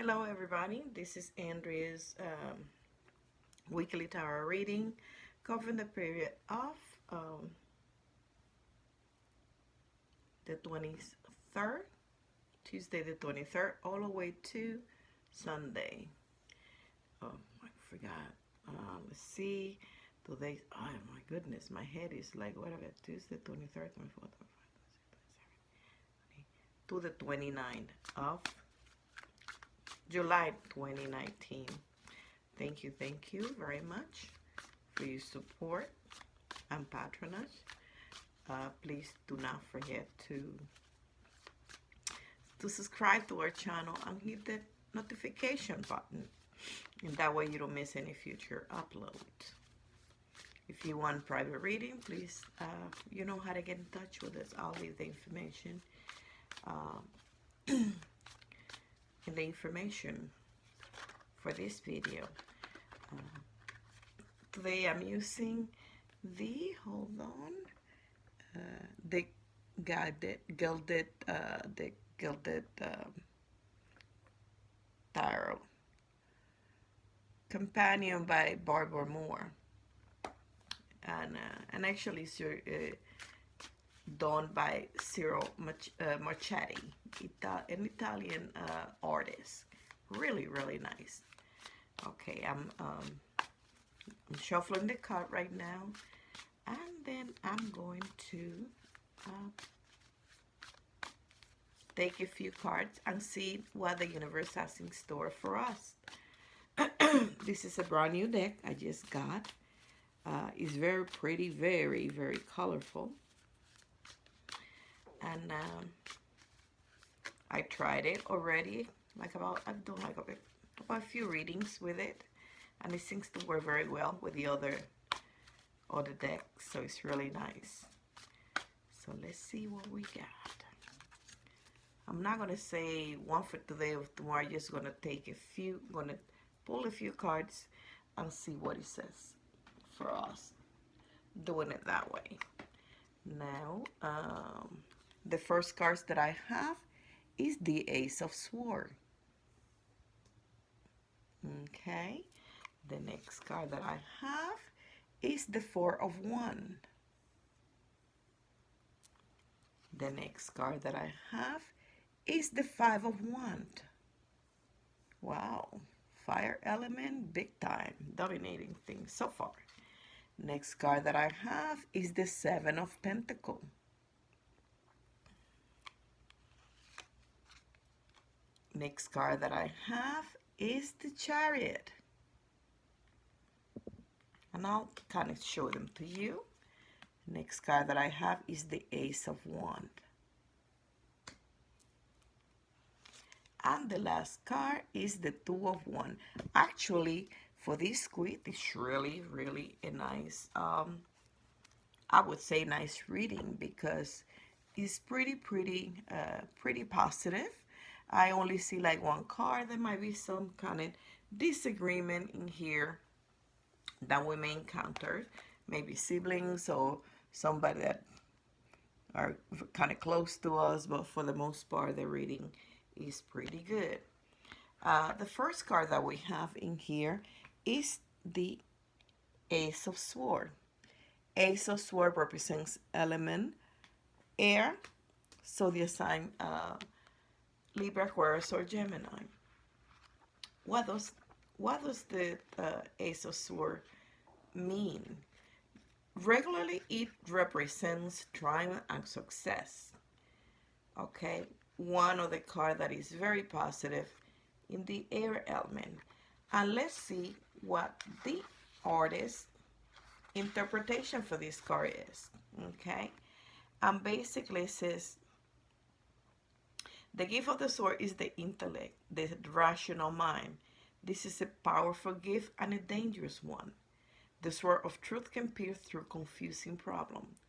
Hello everybody, this is Andrea's weekly tarot reading covering the period of um, the 23rd, Tuesday the 23rd, all the way to Sunday. Oh, I forgot. Let's see. Today, oh my goodness, my head is like, whatever, Tuesday 23rd, 24th, 25th, 27th, to the 29th of July 2019. Thank you very much for your support and patronage. Please do not forget to subscribe to our channel and hit the notification button, and that way you don't miss any future uploads. If you want private reading, please, you know how to get in touch with us. I'll leave the information in the information for this video. Today I'm using the, hold on, the gilded tarot companion by Barbara Moore, and actually it's done by Ciro Marchetti, an Italian artist. Really nice. Okay, I'm shuffling the card right now, and then I'm going to take a few cards and see what the universe has in store for us. This is a brand new deck I just got. It's very pretty, very colorful, and I tried it already. I've done like about a few readings with it, and it seems to work very well with the other decks, so it's really nice. So let's see what we got. I'm not gonna say one for today or tomorrow. I'm just gonna gonna pull a few cards and see what it says for us, doing it that way. Now, the first cards that I have is the Ace of Swords. Okay, the next card that I have is the Four of Wands. The next card that I have is the Five of Wands. Wow, fire element, big time, dominating things so far. Next card that I have is the Seven of Pentacle. Next card that I have is the Chariot. And I'll kind of show them to you. Next card that I have is the Ace of Wands. And the last card is the Two of Wands. Actually, for this squid, it's really a nice, I would say nice reading, because it's pretty positive. I only see like one card. There might be some kind of disagreement in here that we may encounter, maybe siblings or somebody that are kind of close to us, but for the most part the reading is pretty good. The first card that we have in here is the Ace of Swords. Ace of Swords represents element air, so the sign Libra, Aquarius, or Gemini. What does the Ace of Swords mean? Regularly, it represents triumph and success. Okay, one of the cards that is very positive in the air element. And let's see what the artist's interpretation for this card is. Okay, and basically it says, the gift of the sword is the intellect, the rational mind. This is a powerful gift and a dangerous one. The sword of truth can pierce through confusing problems.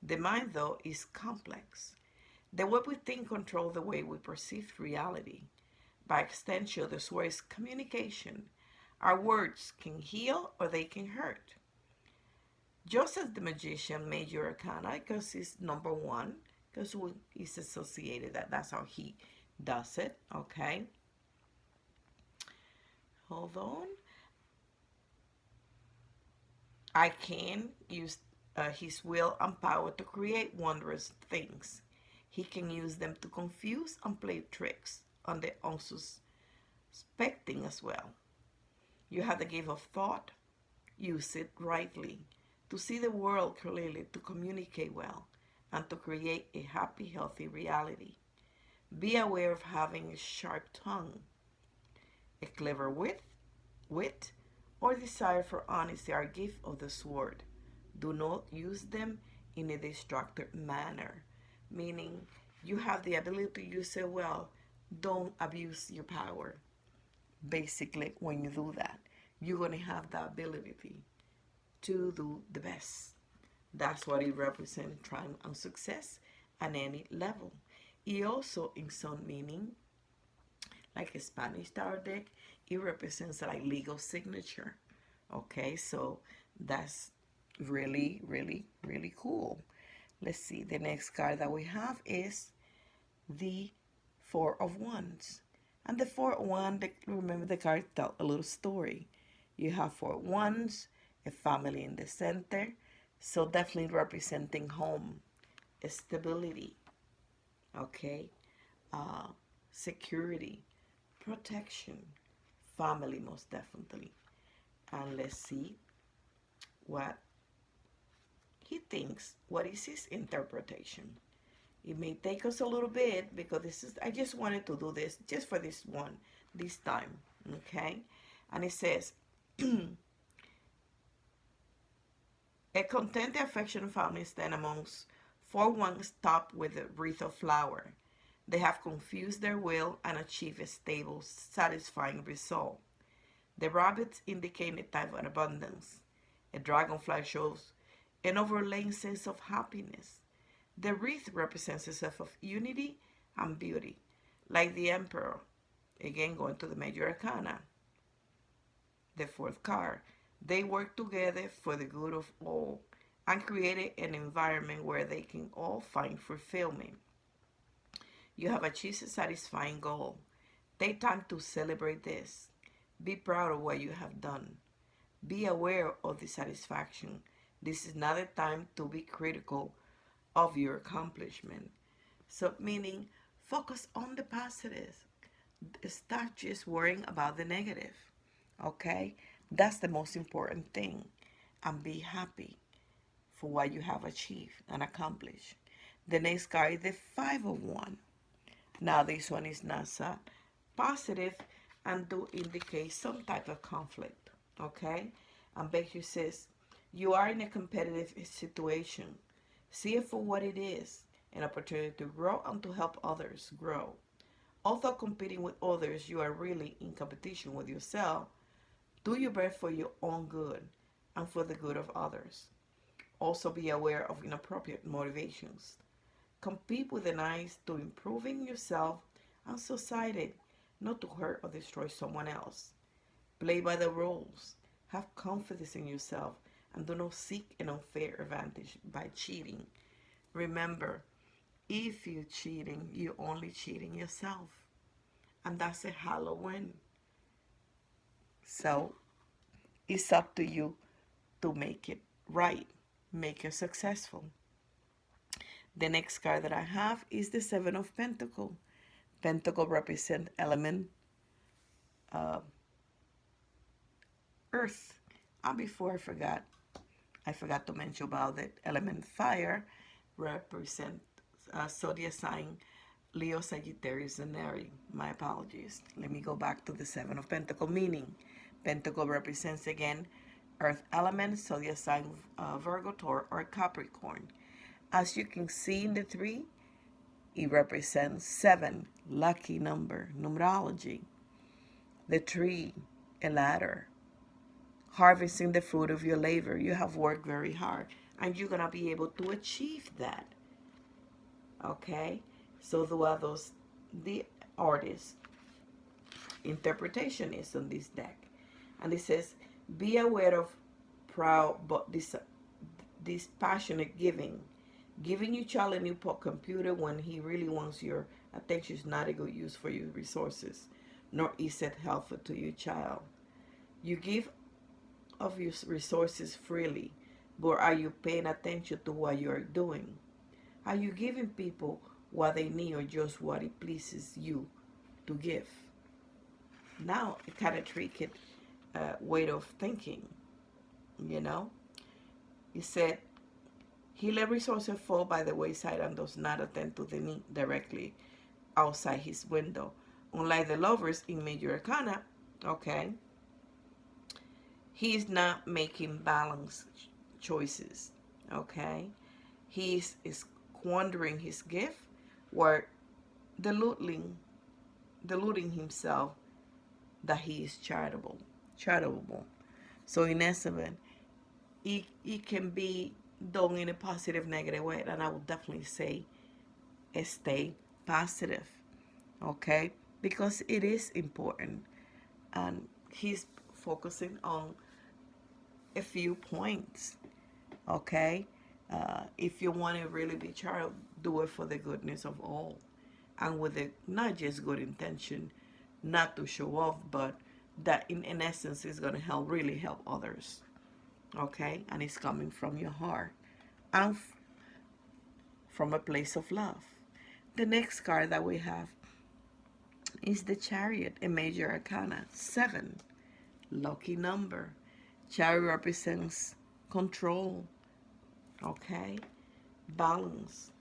The mind, though, is complex. The way we think controls the way we perceive reality. By extension, the sword is communication. Our words can heal or they can hurt. Just as the magician made your arcana, because it's number one, because it's associated that's how he does it, okay? Hold on. I can use his will and power to create wondrous things. He can use them to confuse and play tricks on the unsuspecting as well. You have the gift of thought. Use it rightly to see the world clearly, to communicate well, and to create a happy, healthy reality. Be aware of having a sharp tongue, a clever wit, or desire for honesty are gift of the sword. Do not use them in a destructive manner, meaning you have the ability to use it well. Don't abuse your power. Basically, when you do that, you're going to have the ability to do the best. That's what it represents, triumph and success at any level. It also, in some meaning, like a Spanish tarot deck, it represents like legal signature. Okay, so that's really, really, really cool. Let's see, the next card that we have is the Four of Wands. And the Four of Wands, remember the card tell a little story. You have Four of Wands, a family in the center, so definitely representing home, stability, okay, security, protection, family most definitely. And let's see what he thinks. What is his interpretation? It may take us a little bit because I just wanted to do this just for this time, okay? And it says, a contented, affectionate family stand amongst four ones topped with a wreath of flower. They have confused their will and achieved a stable, satisfying result. The rabbits indicate a type of abundance. A dragonfly shows an overlaying sense of happiness. The wreath represents a sense of unity and beauty, like the emperor. Again, going to the major arcana. The fourth card. They work together for the good of all and created an environment where they can all find fulfillment. You have achieved a satisfying goal. Take time to celebrate this. Be proud of what you have done. Be aware of the satisfaction. This is not a time to be critical of your accomplishment. So, meaning, focus on the positive. Stop just worrying about the negative. Okay? That's the most important thing. And be happy for what you have achieved and accomplished. The next card is the Five of Wands. Now, this one is not so positive and do indicate some type of conflict. Okay? And basically says, you are in a competitive situation. See it for what it is, an opportunity to grow and to help others grow. Although competing with others, you are really in competition with yourself. Do your best for your own good and for the good of others. Also be aware of inappropriate motivations. Compete with an eye to improving yourself and society, not to hurt or destroy someone else. Play by the rules. Have confidence in yourself and do not seek an unfair advantage by cheating. Remember, if you're cheating, you're only cheating yourself. And that's a Halloween. So, it's up to you to make it right, make it successful. The next card that I have is the Seven of Pentacle. Pentacle represents element earth. And before I forgot to mention about the element fire represent zodiac sign Leo, Sagittarius, and Aries. My apologies. Let me go back to the Seven of Pentacle, meaning Pentacle represents again earth element, zodiac sign Virgo, Taurus, or Capricorn. As you can see in the three, it represents 7, lucky number, numerology. The tree, a ladder, harvesting the fruit of your labor. You have worked very hard, and you're going to be able to achieve that. Okay? So the artist interpretation is on this deck. And it says, be aware of proud but this passionate giving. Giving your child a new computer when he really wants your attention is not a good use for your resources, nor is it helpful to your child. You give of your resources freely, but are you paying attention to what you're doing? Are you giving people what they need or just what it pleases you to give? Now, it kind of tricky way of thinking, you know? He said, he let resources fall by the wayside and does not attend to the need directly outside his window. Unlike the lovers in Major Arcana, okay, he is not making balanced choices, okay? He is squandering his gift or deluding himself that he is charitable. So in essence, it can be done in a positive, negative way, and I would definitely say stay positive, okay? Because it is important, and he's focusing on a few points, okay? If you want to really be charitable, do it for the goodness of all, and with it not just good intention, not to show off, but that in essence is going to really help others, okay? And it's coming from your heart and from a place of love. The next card that we have is the Chariot, a major arcana, 7, lucky number. Chariot represents control, okay? Balance.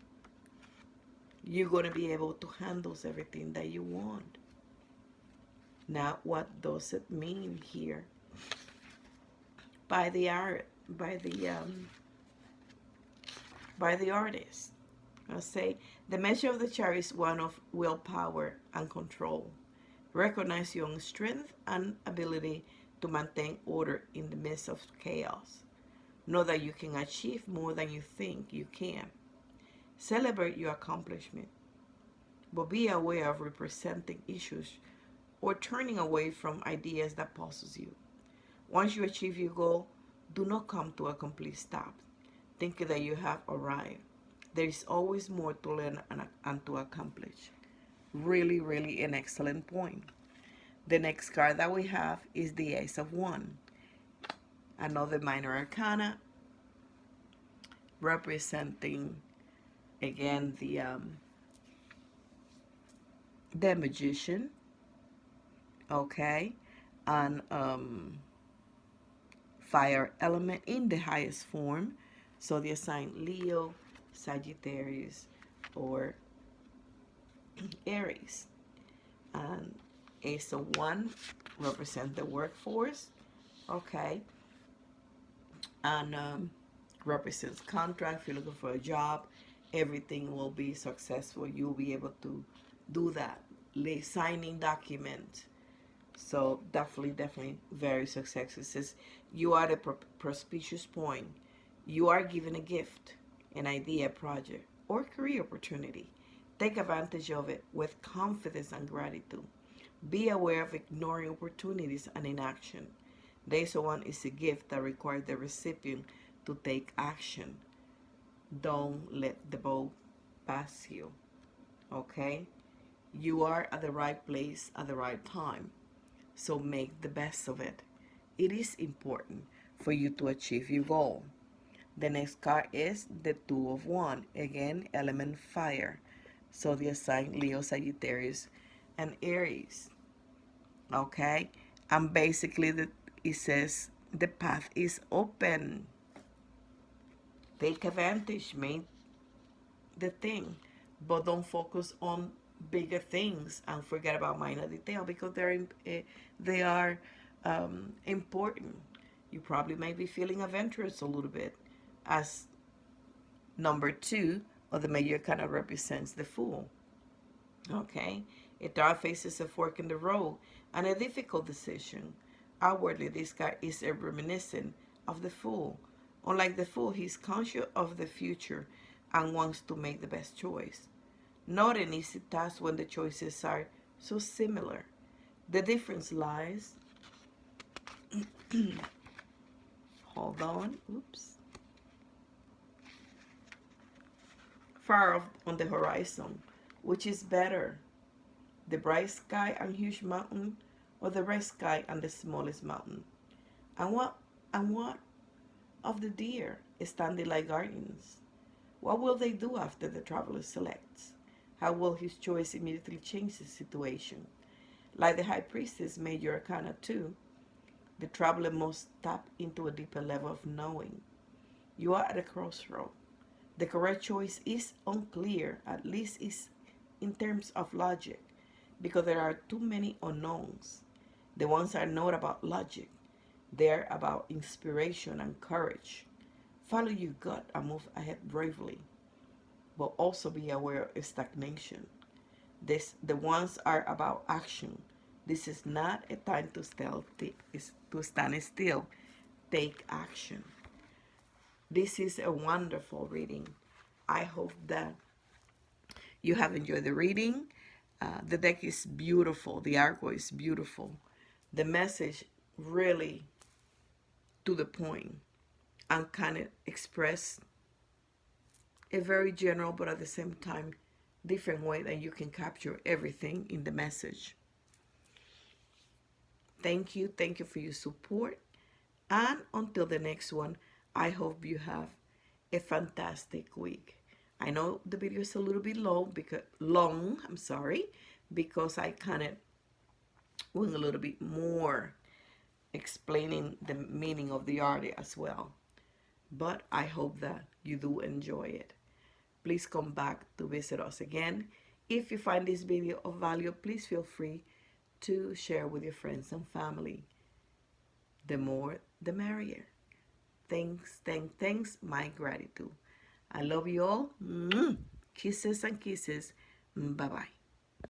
You're going to be able to handle everything that you want. Now, what does it mean here? By the art, by the artist. I'll say the measure of the Chariot is one of willpower and control. Recognize your own strength and ability to maintain order in the midst of chaos. Know that you can achieve more than you think you can. Celebrate your accomplishment, but be aware of representing issues or turning away from ideas that possess you. Once you achieve your goal, do not come to a complete stop, thinking that you have arrived. There is always more to learn and to accomplish. Really, really an excellent point. The next card that we have is the Ace of Wands, another minor arcana, representing again the Magician, okay, and fire element in the highest form. So the sign Leo, Sagittarius, or Aries. And Ace of Wands represent the workforce, okay, and represents contract. If you're looking for a job, everything will be successful. You'll be able to do that. Signing document. So definitely very successful. It says you are at a prosperous point. You are given a gift, an idea, project, or career opportunity. Take advantage of it with confidence and gratitude. Be aware of ignoring opportunities and inaction. The Ace of Wands is a gift that requires the recipient to take action. Don't let the boat pass you. Okay? You are at the right place at the right time. So make the best of it. It is important for you to achieve your goal. The next card is the Two of Wands. Again, element fire. So the sign Leo, Sagittarius, and Aries. Okay? And basically it says the path is open. Take advantage, make the thing. But don't focus on bigger things and forget about minor detail, because they are important. You probably may be feeling adventurous a little bit, as number 2 of the major kind of represents the Fool. Okay, a dark faces a fork in the road and a difficult decision. Outwardly, this guy is a reminiscent of the Fool. Unlike the Fool, he's conscious of the future and wants to make the best choice. Not an easy task when the choices are so similar. The difference lies, hold on, oops, far off on the horizon. Which is better, the bright sky and huge mountain, or the red sky and the smallest mountain? And what of the deer standing like guardians? What will they do after the traveler selects? How will his choice immediately change the situation? Like the high priestess Major Arcana 2, the traveler must tap into a deeper level of knowing. You are at a crossroad. The correct choice is unclear, at least is in terms of logic, because there are too many unknowns. The ones are not about logic, they're about inspiration and courage. Follow your gut and move ahead bravely, but also be aware of stagnation. The ones are about action. This is not a time to stand still. Take action. This is a wonderful reading. I hope that you have enjoyed the reading. The deck is beautiful. The artwork is beautiful. The message really to the point and kind of express a very general but at the same time different way that you can capture everything in the message. Thank you for your support, and until the next one, I hope you have a fantastic week. I know the video is a little bit long, because I kind of went a little bit more explaining the meaning of the art as well. But I hope that you do enjoy it. Please come back to visit us again. If you find this video of value, please feel free to share with your friends and family. The more, the merrier. Thanks, my gratitude. I love you all. Kisses and kisses. Bye-bye.